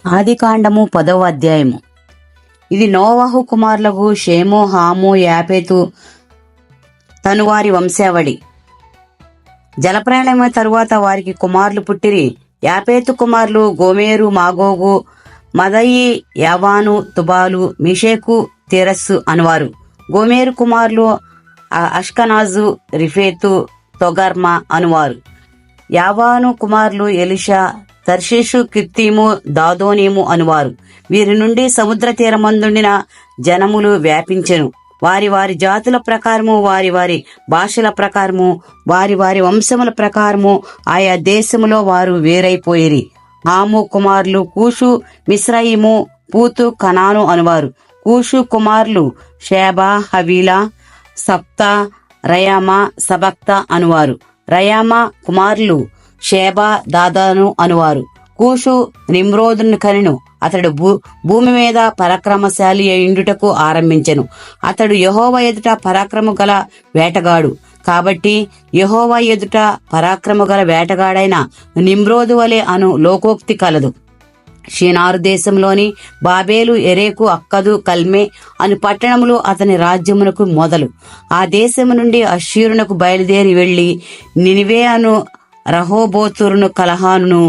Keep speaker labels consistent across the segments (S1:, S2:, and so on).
S1: ఆదికాండము 10వ అధ్యాయము. ఇది నోవహు కుమారులకు షేము, హాము, యాపేతు తనువారి వంశావళి. జలప్రయాణమైన తరువాత వారికి కుమారులు పుట్టిరి. యాపేతు కుమారులు గోమెరు, మాగోగు, మదయి, యావాను, తుబాలు, మిషేకు, తెరస్సు అనువారు. గోమెరు కుమారులు అష్కనాజు, రిఫేతు, తొగర్మా అనువారు. యావాను కుమారులు ఎలిషా, తర్షీషు, కిత్తీము, దాదోనీము అనువారు. వీరి నుండి సముద్ర తీరమందుండిన జనములు వ్యాపించెను. వారి వారి జాతుల ప్రకారము, వారి వారి భాషల ప్రకారము, వారి వారి వంశముల ప్రకారము ఆయా దేశములో వారు వేరైపోయిరి. హాము కుమారులు కూషు, మిశ్రయిము, పూతు, కనాను అనువారు. కూషు కుమారులు షేబా, హవీలా, సప్తా, రయామా, సబక్త అనువారు. రయామా కుమారులు షేబా, దాదాను అనువారు. కూషు నిమ్రోదును కనెను. అతడు భూమి మీద పరాక్రమశాలి అయిండుటకు ఆరంభించెను. అతడు యెహోవా ఎదుట పరాక్రము గల వేటగాడు. కాబట్టి యెహోవా ఎదుట పరాక్రము గల వేటగాడైన నిమ్రోదు వలె అను లోకోక్తి కలదు. షీనారు దేశంలోని బాబేలు, ఎరేకు, అక్కదు, కల్మే అను పట్టణములు అతని రాజ్యమునకు మొదలు. ఆ దేశము నుండి అష్షూరునకు బయలుదేరి వెళ్లి నినివే అను రహోబోతురును, కలహానును,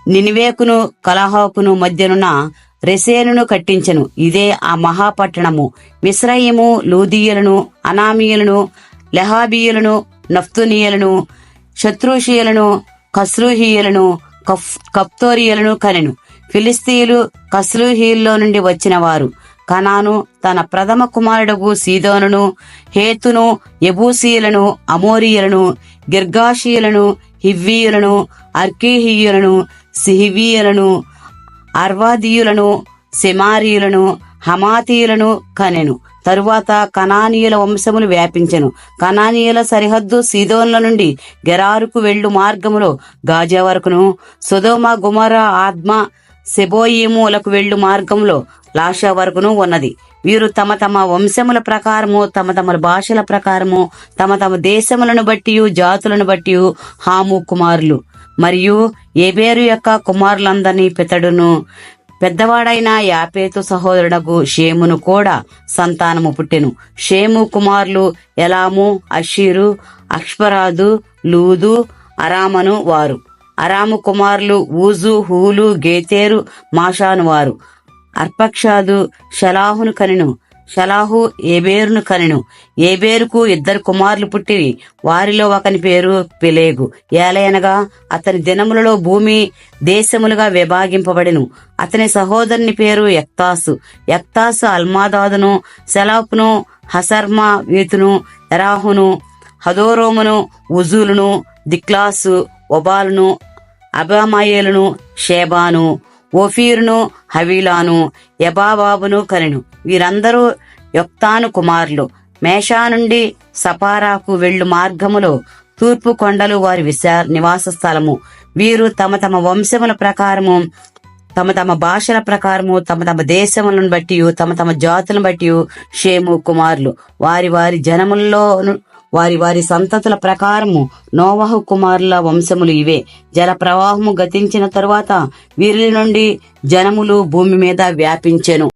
S1: నినివేకును కలహాకును మధ్యనున్న రెసేనును కట్టించెను. ఇదే ఆ మహాపట్టణము. మిశ్రయిము లూదీయులను, అనామీయులను, లెహాబీయులను, నఫ్తునీయులను, శత్రుషీయులను, కస్రూహీయులను, కప్తోరియులను కనెను. ఫిలిస్తీయులు కస్రూహీయుల్లో నుండి వచ్చిన వారు. కనాను తన ప్రథమ కుమారుడుగు సీదోనును, హేతును, యెబూసీయులను, అమోరీయులను, గిర్గాషీయులను, హివ్వీయులను, అర్కీహీయులను, సిహివీయులను, అర్వాదీయులను, సెమారీయులను, హమాతీయులను కనెను. తరువాత కనానీయుల వంశములు వ్యాపించెను. కనానీయుల సరిహద్దు సీదోన్ల నుండి గెరారుకు వెళ్ళు మార్గములో గాజా వరకును, సొదొమ, గొమొర్రా, ఆద్మా, సెబోయీములకు వెళ్ళు మార్గంలో లాషా వరకును ఉన్నది. వీరు తమ తమ వంశముల ప్రకారము, తమ తమ భాషల ప్రకారము, తమ తమ దేశములను బట్టి జాతులను బట్టి హాము కుమారులు. మరియు ఏబేరు యొక్క కుమారులందరినీ పితడును పెద్దవాడైన యాపేతు సహోదరుడకు షేమును కూడా సంతానము పుట్టెను. షేము కుమారులు ఎలాము, అషీరు, అక్ష్పరాదు, లూదు, అరామను వారు. అరాము కుమారులు ఊజు, హూలు, గేతేరు, మాషాను వారు. అర్పక్షాదు షలాహును కనెను. షలాహు ఏబేరును కనెను. ఏబేరుకు 2 కుమారులు పుట్టిరి. వారిలో ఒకని పేరు పెలేగు. ఏలయనగా అతని దినములలో భూమి దేశములుగా విభాగింపబడెను. అతని సహోదరుని పేరు యక్తాసు. యక్తాసు అల్మాదాదును, సెలాపును, హసర్మా వీతును, ఎరాహును, హదోరోమును, ఉజులును, దిక్లాసు, ఒబాలును, అబామాయేలును, షేబాను, ఓఫీరును, హవీలాను, యబాబాబును కనెను. వీరందరూ యొక్తాను కుమారులు. మేషా నుండి సపారాకు వెళ్ళు మార్గములో తూర్పు కొండలు వారి నివాస స్థలము. వీరు తమ తమ వంశముల ప్రకారము, తమ తమ భాషల ప్రకారము, తమ తమ దేశములను బట్టి, తమ తమ జాతులను బట్టి షేము కుమారులు. వారి వారి జనములలో వారి వారి సంతతుల ప్రకారము నోవహు కుమారుల వంశములు ఇవే. జల ప్రవాహము గతించిన తరువాత వీరి నుండి జనములు భూమి మీద వ్యాపించెను.